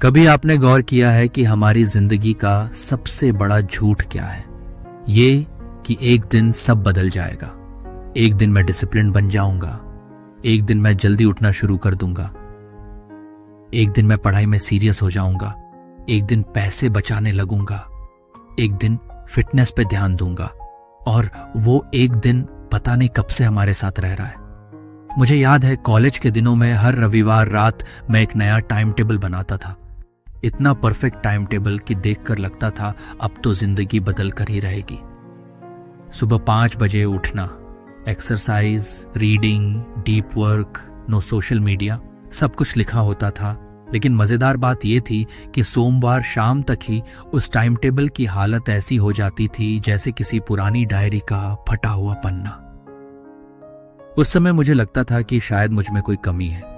कभी आपने गौर किया है कि हमारी जिंदगी का सबसे बड़ा झूठ क्या है? ये कि एक दिन सब बदल जाएगा। एक दिन मैं डिसिप्लिन बन जाऊंगा, एक दिन मैं जल्दी उठना शुरू कर दूंगा, एक दिन मैं पढ़ाई में सीरियस हो जाऊंगा, एक दिन पैसे बचाने लगूंगा, एक दिन फिटनेस पे ध्यान दूंगा, और वो एक दिन पता नहीं कब से हमारे साथ रह रहा है। मुझे याद है कॉलेज के दिनों में हर रविवार रात मैं एक नया टाइम टेबल बनाता था। इतना परफेक्ट टाइम टेबल कि देखकर लगता था अब तो जिंदगी बदल कर ही रहेगी। सुबह 5 बजे उठना, exercise, reading, deep work, no social media, सब कुछ लिखा होता था। लेकिन मजेदार बात यह थी कि सोमवार शाम तक ही उस टाइम टेबल की हालत ऐसी हो जाती थी जैसे किसी पुरानी डायरी का फटा हुआ पन्ना। उस समय मुझे लगता था कि शायद मुझ में कोई कमी है,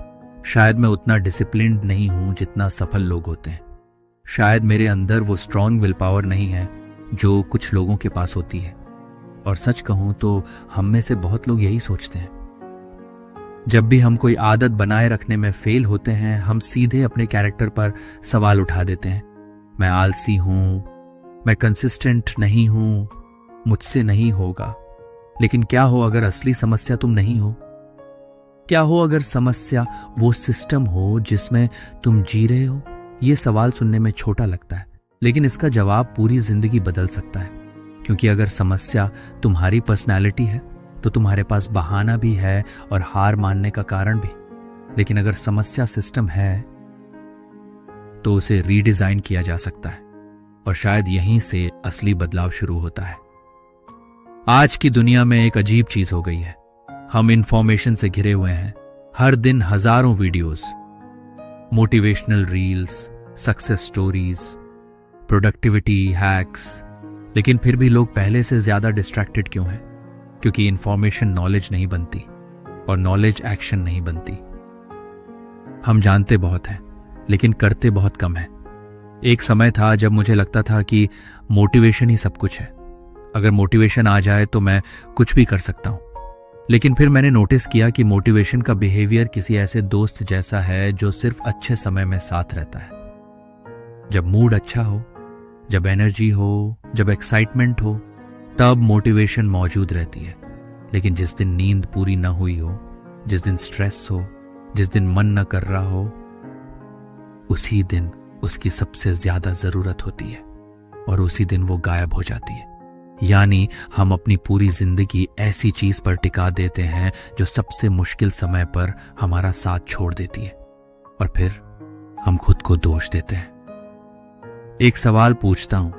शायद मैं उतना डिसिप्लिन्ड नहीं हूं जितना सफल लोग होते हैं, शायद मेरे अंदर वो स्ट्रॉन्ग विल पावर नहीं है जो कुछ लोगों के पास होती है। और सच कहूं तो हम में से बहुत लोग यही सोचते हैं। जब भी हम कोई आदत बनाए रखने में फेल होते हैं, हम सीधे अपने कैरेक्टर पर सवाल उठा देते हैं। मैं आलसी हूं, मैं कंसिस्टेंट नहीं हूं, मुझसे नहीं होगा। लेकिन क्या हो अगर असली समस्या तुम नहीं हो? क्या हो अगर समस्या वो सिस्टम हो जिसमें तुम जी रहे हो? ये सवाल सुनने में छोटा लगता है, लेकिन इसका जवाब पूरी जिंदगी बदल सकता है। क्योंकि अगर समस्या तुम्हारी पर्सनैलिटी है तो तुम्हारे पास बहाना भी है और हार मानने का कारण भी। लेकिन अगर समस्या सिस्टम है तो उसे रीडिजाइन किया जा सकता है, और शायद यहीं से असली बदलाव शुरू होता है। आज की दुनिया में एक अजीब चीज हो गई है। हम इंफॉर्मेशन से घिरे हुए हैं। हर दिन हजारों videos, motivational reels, success stories, productivity hacks, लेकिन फिर भी लोग पहले से ज्यादा डिस्ट्रैक्टेड क्यों हैं? क्योंकि इंफॉर्मेशन नॉलेज नहीं बनती और नॉलेज एक्शन नहीं बनती। हम जानते बहुत हैं लेकिन करते बहुत कम हैं। एक समय था जब मुझे लगता था कि मोटिवेशन ही सब कुछ है। अगर मोटिवेशन आ जाए तो मैं कुछ भी कर सकता हूं। लेकिन फिर मैंने नोटिस किया कि मोटिवेशन का बिहेवियर किसी ऐसे दोस्त जैसा है जो सिर्फ अच्छे समय में साथ रहता है। जब मूड अच्छा हो, जब एनर्जी हो, जब एक्साइटमेंट हो, तब मोटिवेशन मौजूद रहती है। लेकिन जिस दिन नींद पूरी ना हुई हो, जिस दिन स्ट्रेस हो, जिस दिन मन न कर रहा हो, उसी दिन उसकी सबसे ज्यादा जरूरत होती है और उसी दिन वो गायब हो जाती है। यानी हम अपनी पूरी जिंदगी ऐसी चीज पर टिका देते हैं जो सबसे मुश्किल समय पर हमारा साथ छोड़ देती है, और फिर हम खुद को दोष देते हैं। एक सवाल पूछता हूं,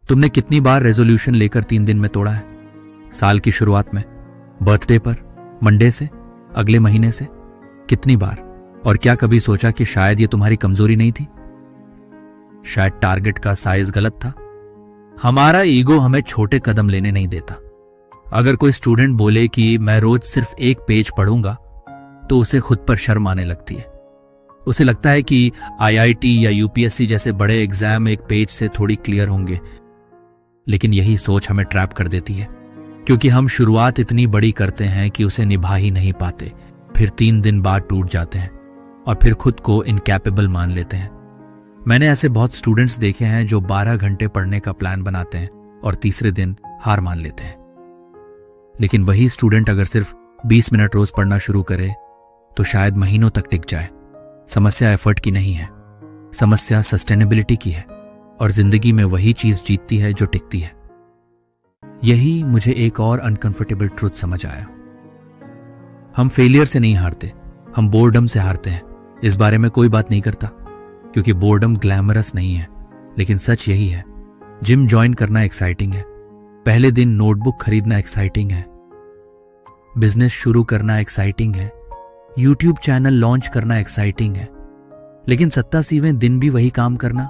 तुमने कितनी बार रेजोल्यूशन लेकर 3 दिन में तोड़ा है? साल की शुरुआत में, बर्थडे पर, मंडे से, अगले महीने से? कितनी बार? और क्या कभी सोचा कि शायद ये तुम्हारी कमजोरी नहीं थी? शायद टारगेट का साइज गलत था। हमारा ईगो हमें छोटे कदम लेने नहीं देता। अगर कोई स्टूडेंट बोले कि मैं रोज सिर्फ 1 पेज पढ़ूंगा तो उसे खुद पर शर्म आने लगती है। उसे लगता है कि आईआईटी या यूपीएससी जैसे बड़े एग्जाम 1 पेज से थोड़ी क्लियर होंगे। लेकिन यही सोच हमें ट्रैप कर देती है, क्योंकि हम शुरुआत इतनी बड़ी करते हैं कि उसे निभा ही नहीं पाते, फिर 3 दिन बाद टूट जाते हैं और फिर खुद को इनकैपेबल मान लेते हैं। मैंने ऐसे बहुत स्टूडेंट्स देखे हैं जो 12 घंटे पढ़ने का प्लान बनाते हैं और तीसरे दिन हार मान लेते हैं। लेकिन वही स्टूडेंट अगर सिर्फ 20 मिनट रोज पढ़ना शुरू करे तो शायद महीनों तक टिक जाए। समस्या एफर्ट की नहीं है, समस्या सस्टेनेबिलिटी की है, और जिंदगी में वही चीज जीतती है जो टिकती है। यही मुझे एक और अनकंफर्टेबल ट्रुथ समझ आया। हम फेलियर से नहीं हारते, हम बोर्डम से हारते हैं। इस बारे में कोई बात नहीं करता क्योंकि बोर्डम ग्लैमरस नहीं है, लेकिन सच यही है। जिम ज्वाइन करना एक्साइटिंग है, पहले दिन नोटबुक खरीदना एक्साइटिंग है, बिजनेस शुरू करना एक्साइटिंग है, यूट्यूब चैनल लॉन्च करना एक्साइटिंग है। लेकिन 87वें दिन भी वही काम करना,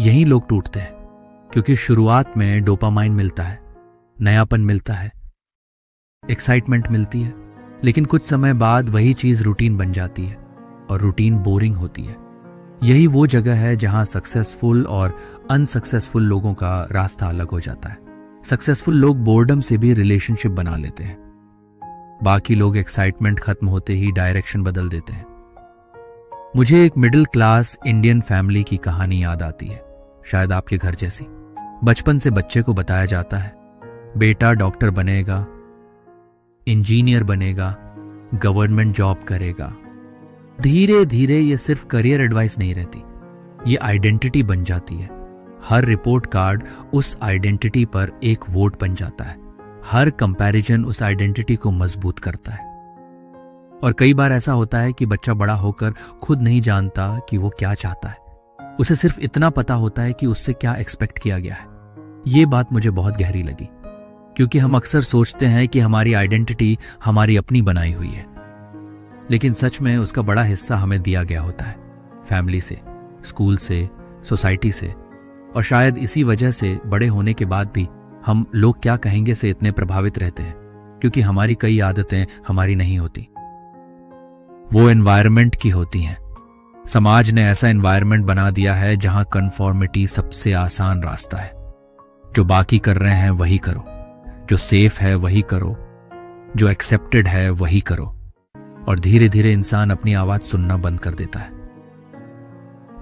यही लोग टूटते हैं। क्योंकि शुरुआत में डोपामाइन मिलता है, नयापन मिलता है, एक्साइटमेंट मिलती है, लेकिन कुछ समय बाद वही चीज रूटीन बन जाती है और रूटीन बोरिंग होती है। यही वो जगह है जहां सक्सेसफुल और अनसक्सेसफुल लोगों का रास्ता अलग हो जाता है। सक्सेसफुल लोग बोर्डम से भी रिलेशनशिप बना लेते हैं, बाकी लोग एक्साइटमेंट खत्म होते ही डायरेक्शन बदल देते हैं। मुझे एक मिडिल क्लास इंडियन फैमिली की कहानी याद आती है, शायद आपके घर जैसी। बचपन से बच्चे को बताया जाता है, बेटा डॉक्टर बनेगा, इंजीनियर बनेगा, गवर्नमेंट जॉब करेगा। धीरे धीरे ये सिर्फ करियर एडवाइस नहीं रहती, ये आइडेंटिटी बन जाती है। हर रिपोर्ट कार्ड उस आइडेंटिटी पर एक वोट बन जाता है। हर कंपैरिजन उस आइडेंटिटी को मजबूत करता है। और कई बार ऐसा होता है कि बच्चा बड़ा होकर खुद नहीं जानता कि वो क्या चाहता है। उसे सिर्फ इतना पता होता है कि उससे क्या एक्सपेक्ट किया गया है। ये बात मुझे बहुत गहरी लगी, क्योंकि हम अक्सर सोचते हैं कि हमारी आइडेंटिटी हमारी अपनी बनाई हुई है, लेकिन सच में उसका बड़ा हिस्सा हमें दिया गया होता है, फैमिली से, स्कूल से, सोसाइटी से। और शायद इसी वजह से बड़े होने के बाद भी हम लोग क्या कहेंगे से इतने प्रभावित रहते हैं, क्योंकि हमारी कई आदतें हमारी नहीं होती, वो एनवायरनमेंट की होती हैं। समाज ने ऐसा एनवायरनमेंट बना दिया है जहां कन्फॉर्मिटी सबसे आसान रास्ता है। जो बाकी कर रहे हैं वही करो, जो सेफ है वही करो, जो एक्सेप्टेड है वही करो। और धीरे धीरे इंसान अपनी आवाज सुनना बंद कर देता है।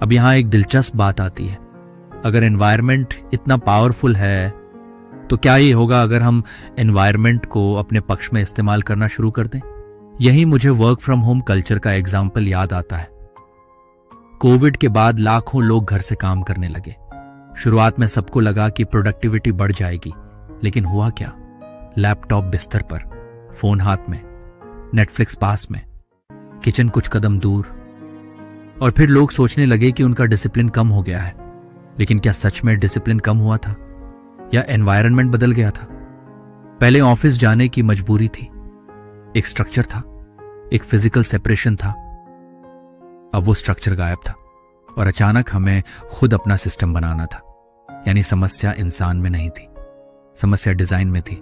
अब यहां एक दिलचस्प बात आती है, अगर एनवायरनमेंट इतना पावरफुल है तो क्या ये होगा अगर हम एनवायरनमेंट को अपने पक्ष में इस्तेमाल करना शुरू कर दें? यही मुझे वर्क फ्रॉम होम कल्चर का एग्जाम्पल याद आता है। कोविड के बाद लाखों लोग घर से काम करने लगे। शुरुआत में सबको लगा कि प्रोडक्टिविटी बढ़ जाएगी, लेकिन हुआ क्या? लैपटॉप बिस्तर पर, फोन हाथ में, नेटफ्लिक्स पास में, किचन कुछ कदम दूर। और फिर लोग सोचने लगे कि उनका डिसिप्लिन कम हो गया है। लेकिन क्या सच में डिसिप्लिन कम हुआ था, या एनवायरनमेंट बदल गया था? पहले ऑफिस जाने की मजबूरी थी, एक स्ट्रक्चर था, एक फिजिकल सेपरेशन था। अब वो स्ट्रक्चर गायब था और अचानक हमें खुद अपना सिस्टम बनाना था। यानी समस्या इंसान में नहीं थी, समस्या डिजाइन में थी।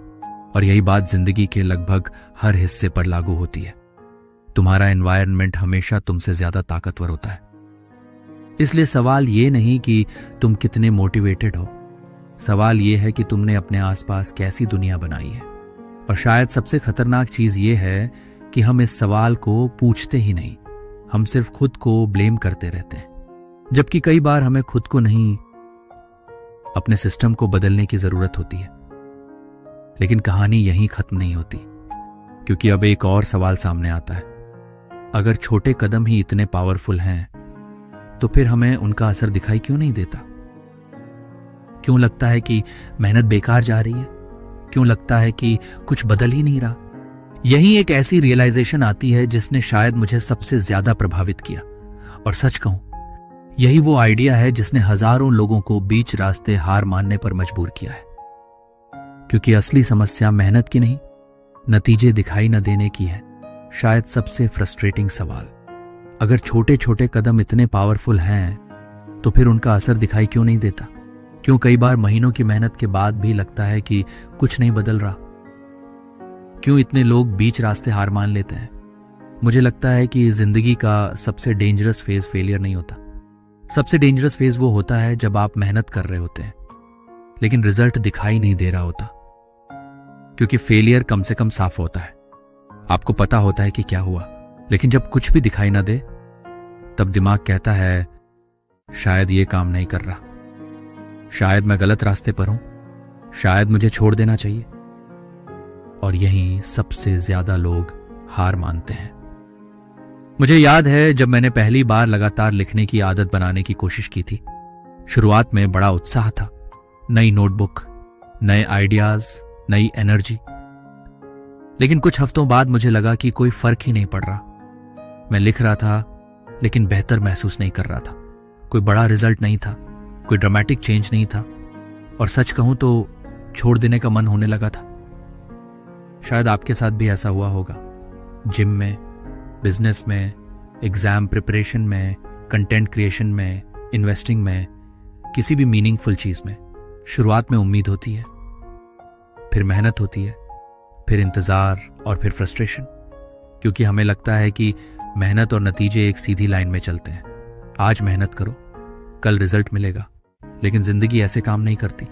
और यही बात जिंदगी के लगभग हर हिस्से पर लागू होती है। तुम्हारा एनवायरनमेंट हमेशा तुमसे ज्यादा ताकतवर होता है। इसलिए सवाल ये नहीं कि तुम कितने मोटिवेटेड हो, सवाल ये है कि तुमने अपने आसपास कैसी दुनिया बनाई है। और शायद सबसे खतरनाक चीज ये है कि हम इस सवाल को पूछते ही नहीं, हम सिर्फ खुद को ब्लेम करते रहते हैं। जबकि कई बार हमें खुद को नहीं, अपने सिस्टम को बदलने की जरूरत होती है। लेकिन कहानी यहीं खत्म नहीं होती, क्योंकि अब एक और सवाल सामने आता है। अगर छोटे कदम ही इतने पावरफुल हैं, तो फिर हमें उनका असर दिखाई क्यों नहीं देता? क्यों लगता है कि मेहनत बेकार जा रही है? क्यों लगता है कि कुछ बदल ही नहीं रहा? यही एक ऐसी रियलाइजेशन आती है जिसने शायद मुझे सबसे ज्यादा प्रभावित किया। और सच कहूं, यही वो आइडिया है जिसने हजारों लोगों को बीच रास्ते हार मानने पर मजबूर किया है। क्योंकि असली समस्या मेहनत की नहीं, नतीजे दिखाई न देने की है। शायद सबसे फ्रस्ट्रेटिंग सवाल, अगर छोटे छोटे कदम इतने पावरफुल हैं, तो फिर उनका असर दिखाई क्यों नहीं देता? क्यों कई बार महीनों की मेहनत के बाद भी लगता है कि कुछ नहीं बदल रहा? क्यों इतने लोग बीच रास्ते हार मान लेते हैं? मुझे लगता है कि जिंदगी का सबसे डेंजरस फेज फेलियर नहीं होता। सबसे डेंजरस फेज वो होता है जब आप मेहनत कर रहे होते हैं, लेकिन रिजल्ट दिखाई नहीं दे रहा होता। क्योंकि फेलियर कम से कम साफ होता है, आपको पता होता है कि क्या हुआ। लेकिन जब कुछ भी दिखाई ना दे, तब दिमाग कहता है शायद ये काम नहीं कर रहा, शायद मैं गलत रास्ते पर हूं, शायद मुझे छोड़ देना चाहिए। और यहीं सबसे ज्यादा लोग हार मानते हैं। मुझे याद है जब मैंने पहली बार लगातार लिखने की आदत बनाने की कोशिश की थी। शुरुआत में बड़ा उत्साह था, नई नोटबुक, नए आइडियाज, नई एनर्जी। लेकिन कुछ हफ्तों बाद मुझे लगा कि कोई फर्क ही नहीं पड़ रहा। मैं लिख रहा था, लेकिन बेहतर महसूस नहीं कर रहा था। कोई बड़ा रिजल्ट नहीं था, कोई ड्रामेटिक चेंज नहीं था। और सच कहूं तो छोड़ देने का मन होने लगा था। शायद आपके साथ भी ऐसा हुआ होगा। जिम में, बिजनेस में, एग्जाम प्रिपरेशन में, कंटेंट क्रिएशन में, इन्वेस्टिंग में, किसी भी मीनिंगफुल चीज में शुरुआत में उम्मीद होती है, फिर मेहनत होती है, फिर इंतजार और फिर फ्रस्ट्रेशन। क्योंकि हमें लगता है कि मेहनत और नतीजे एक सीधी लाइन में चलते हैं। आज मेहनत करो, कल रिजल्ट मिलेगा। लेकिन जिंदगी ऐसे काम नहीं करती।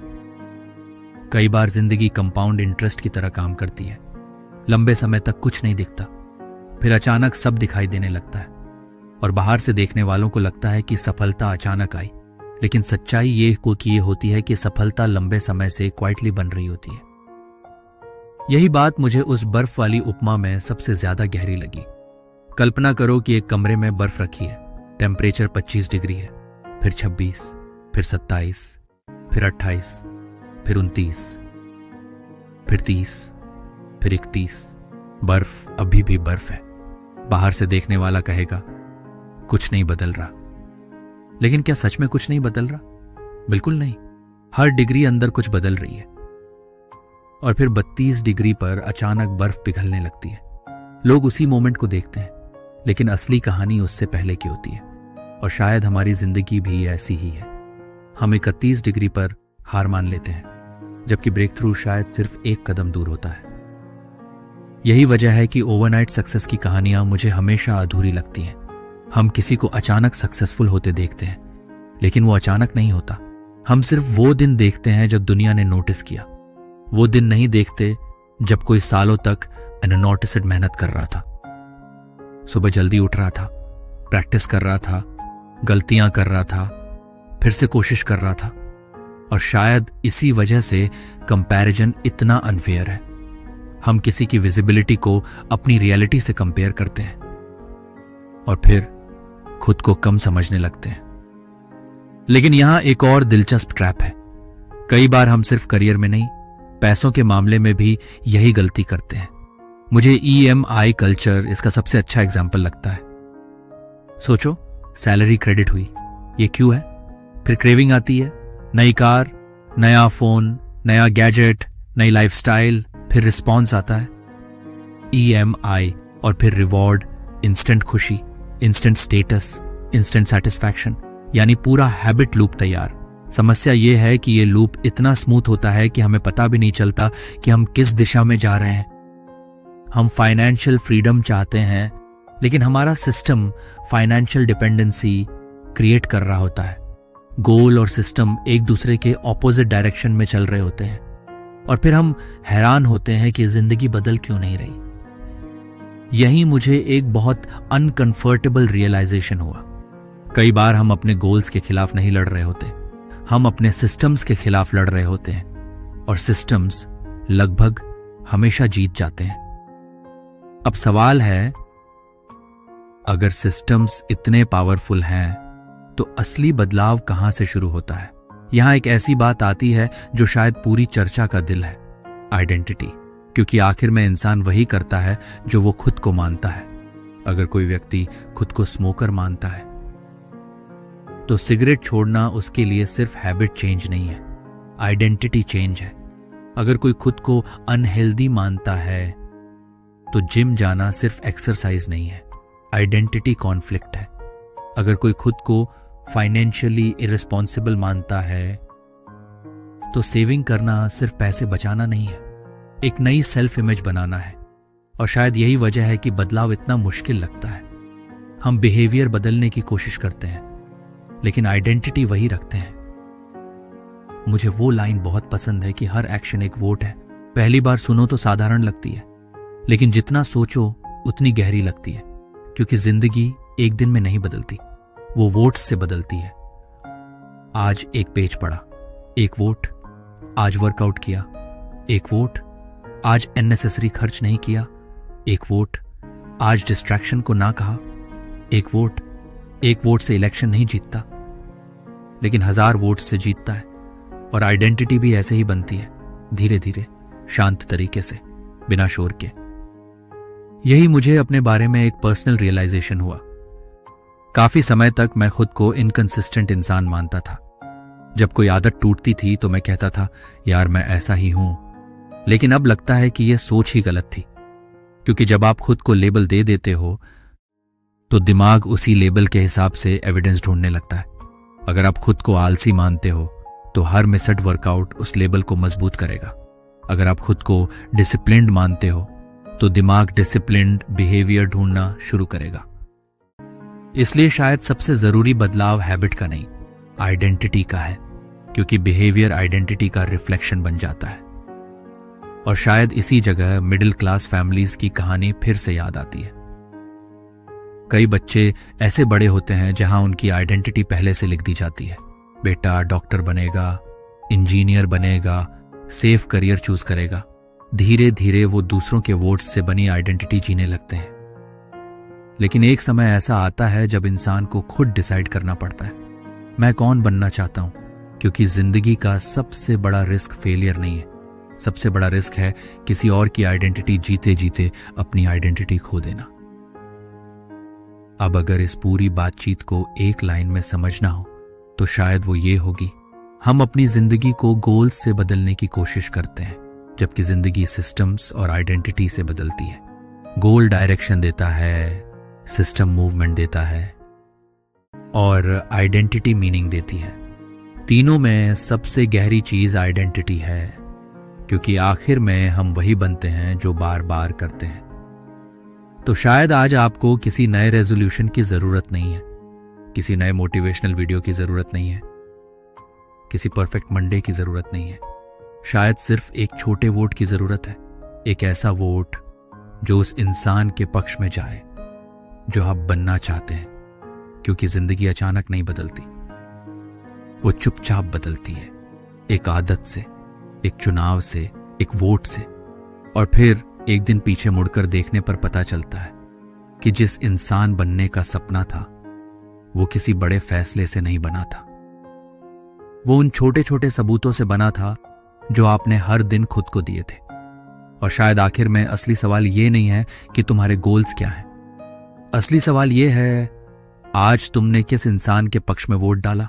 कई बार जिंदगी कंपाउंड इंटरेस्ट की तरह काम करती है। लंबे समय तक कुछ नहीं दिखता, फिर अचानक सब दिखाई देने लगता है। और बाहर से देखने वालों को लगता है कि सफलता अचानक आई, लेकिन सच्चाई ये होती है कि सफलता लंबे समय से क्वाइटली बन रही होती है। यही बात मुझे उस बर्फ वाली उपमा में सबसे ज्यादा गहरी लगी। कल्पना करो कि एक कमरे में बर्फ रखी है, टेम्परेचर 25 डिग्री है, फिर 26, फिर 27, फिर 28, फिर 29, फिर 30, फिर 31। बर्फ अभी भी बर्फ है। बाहर से देखने वाला कहेगा कुछ नहीं बदल रहा, लेकिन क्या सच में कुछ नहीं बदल रहा? बिल्कुल नहीं। हर डिग्री अंदर कुछ बदल रही है। और फिर 32 डिग्री पर अचानक बर्फ पिघलने लगती है। लोग उसी मोमेंट को देखते हैं, लेकिन असली कहानी उससे पहले की होती है। और शायद हमारी जिंदगी भी ऐसी ही है। हम 31 डिग्री पर हार मान लेते हैं, जबकि ब्रेक थ्रू शायद सिर्फ एक कदम दूर होता है। यही वजह है कि ओवरनाइट सक्सेस की कहानियां मुझे हमेशा अधूरी लगती हैं। हम किसी को अचानक सक्सेसफुल होते देखते हैं, लेकिन वो अचानक नहीं होता। हम सिर्फ वो दिन देखते हैं जब दुनिया ने नोटिस किया। वो दिन नहीं देखते जब कोई सालों तक अननोटिस्ड मेहनत कर रहा था, सुबह जल्दी उठ रहा था, प्रैक्टिस कर रहा था, गलतियां कर रहा था, फिर से कोशिश कर रहा था। और शायद इसी वजह से कंपैरिजन इतना अनफेयर है। हम किसी की विजिबिलिटी को अपनी रियलिटी से कंपेयर करते हैं और फिर खुद को कम समझने लगते हैं। लेकिन यहां एक और दिलचस्प ट्रैप है। कई बार हम सिर्फ करियर में नहीं, पैसों के मामले में भी यही गलती करते हैं। मुझे EMI कल्चर इसका सबसे अच्छा एग्जाम्पल लगता है। सोचो, सैलरी क्रेडिट हुई, ये क्यों है? फिर क्रेविंग आती है, नई कार, नया फोन, नया गैजेट, नई लाइफस्टाइल, फिर रिस्पॉन्स आता है EMI, और फिर रिवॉर्ड, इंस्टेंट खुशी, इंस्टेंट स्टेटस, इंस्टेंट सेटिस्फैक्शन, यानी पूरा हैबिट लूप तैयार। समस्या यह है कि यह लूप इतना स्मूथ होता है कि हमें पता भी नहीं चलता कि हम किस दिशा में जा रहे हैं। हम फाइनेंशियल फ्रीडम चाहते हैं, लेकिन हमारा सिस्टम फाइनेंशियल डिपेंडेंसी क्रिएट कर रहा होता है। गोल और सिस्टम एक दूसरे के ऑपोजिट डायरेक्शन में चल रहे होते हैं, और फिर हम हैरान होते हैं कि जिंदगी बदल क्यों नहीं रही। यही मुझे एक बहुत अनकंफर्टेबल रियलाइजेशन हुआ। कई बार हम अपने गोल्स के खिलाफ नहीं लड़ रहे होते, हम अपने सिस्टम्स के खिलाफ लड़ रहे होते हैं, और सिस्टम्स लगभग हमेशा जीत जाते हैं। अब सवाल है, अगर सिस्टम्स इतने पावरफुल हैं तो असली बदलाव कहां से शुरू होता है? यहां एक ऐसी बात आती है जो शायद पूरी चर्चा का दिल है, आइडेंटिटी। क्योंकि आखिर में इंसान वही करता है जो वो खुद को मानता है। अगर कोई व्यक्ति खुद को स्मोकर मानता है, तो सिगरेट छोड़ना उसके लिए सिर्फ हैबिट चेंज नहीं है, आइडेंटिटी चेंज है। अगर कोई खुद को अनहेल्दी मानता है, तो जिम जाना सिर्फ एक्सरसाइज नहीं है, आइडेंटिटी कॉन्फ्लिक्ट है। अगर कोई खुद को फाइनेंशियली इररिस्पॉन्सिबल मानता है, तो सेविंग करना सिर्फ पैसे बचाना नहीं है, एक नई सेल्फ इमेज बनाना है। और शायद यही वजह है कि बदलाव इतना मुश्किल लगता है। हम बिहेवियर बदलने की कोशिश करते हैं, लेकिन आइडेंटिटी वही रखते हैं। मुझे वो लाइन बहुत पसंद है कि हर एक्शन एक वोट है। पहली बार सुनो तो साधारण लगती है, लेकिन जितना सोचो उतनी गहरी लगती है। क्योंकि जिंदगी एक दिन में नहीं बदलती, वो वोट्स से बदलती है। आज एक पेज पढ़ा, एक वोट। आज वर्कआउट किया, एक वोट। आज अननेसेसरी खर्च नहीं किया, एक वोट। आज डिस्ट्रैक्शन को ना कहा, एक वोट। एक वोट से इलेक्शन नहीं जीतता, लेकिन 1000 वोट से जीतता है। और आइडेंटिटी भी ऐसे ही बनती है, धीरे धीरे, शांत तरीके से, बिना शोर के। यही मुझे अपने बारे में एक पर्सनल रियलाइजेशन हुआ। काफी समय तक मैं खुद को इनकंसिस्टेंट इंसान मानता था। जब कोई आदत टूटती थी तो मैं कहता था, यार मैं ऐसा ही हूं। लेकिन अब लगता है कि यह सोच ही गलत थी, क्योंकि जब आप खुद को लेबल दे देते हो तो दिमाग उसी लेबल के हिसाब से एविडेंस ढूंढने लगता है। अगर आप खुद को आलसी मानते हो तो हर मिसड वर्कआउट उस लेबल को मजबूत करेगा। अगर आप खुद को डिसिप्लिन्ड मानते हो तो दिमाग डिसिप्लिन्ड बिहेवियर ढूंढना शुरू करेगा। इसलिए शायद सबसे जरूरी बदलाव हैबिट का नहीं, आइडेंटिटी का है, क्योंकि बिहेवियर आइडेंटिटी का रिफ्लेक्शन बन जाता है। और शायद इसी जगह मिडिल क्लास फैमिलीज की कहानी फिर से याद आती है। कई बच्चे ऐसे बड़े होते हैं जहां उनकी आइडेंटिटी पहले से लिख दी जाती है। बेटा डॉक्टर बनेगा, इंजीनियर बनेगा, सेफ करियर चूज करेगा। धीरे धीरे वो दूसरों के वोट्स से बनी आइडेंटिटी जीने लगते हैं। लेकिन एक समय ऐसा आता है जब इंसान को खुद डिसाइड करना पड़ता है, मैं कौन बनना चाहता हूं। क्योंकि जिंदगी का सबसे बड़ा रिस्क फेलियर नहीं है, सबसे बड़ा रिस्क है किसी और की आइडेंटिटी जीते जीते अपनी आइडेंटिटी खो देना। अब अगर इस पूरी बातचीत को एक लाइन में समझना हो तो शायद वो ये होगी, हम अपनी जिंदगी को गोल्स से बदलने की कोशिश करते हैं, जबकि जिंदगी सिस्टम्स और आइडेंटिटी से बदलती है। गोल डायरेक्शन देता है, सिस्टम मूवमेंट देता है और आइडेंटिटी मीनिंग देती है। तीनों में सबसे गहरी चीज आइडेंटिटी है, क्योंकि आखिर में हम वही बनते हैं जो बार बार करते हैं। तो शायद आज आपको किसी नए रेजोल्यूशन की जरूरत नहीं है, किसी नए मोटिवेशनल वीडियो की जरूरत नहीं है, किसी परफेक्ट मंडे की जरूरत नहीं है। शायद सिर्फ एक छोटे वोट की जरूरत है, एक ऐसा वोट जो उस इंसान के पक्ष में जाए जो आप बनना चाहते हैं। क्योंकि जिंदगी अचानक नहीं बदलती, वो चुपचाप बदलती है, एक आदत से, एक चुनाव से, एक वोट से। और फिर एक दिन पीछे मुड़कर देखने पर पता चलता है कि जिस इंसान बनने का सपना था वो किसी बड़े फैसले से नहीं बना था, वो उन छोटे छोटे सबूतों से बना था जो आपने हर दिन खुद को दिए थे। और शायद आखिर में असली सवाल ये नहीं है कि तुम्हारे गोल्स क्या हैं, असली सवाल ये है आज तुमने किस इंसान के पक्ष में वोट डाला।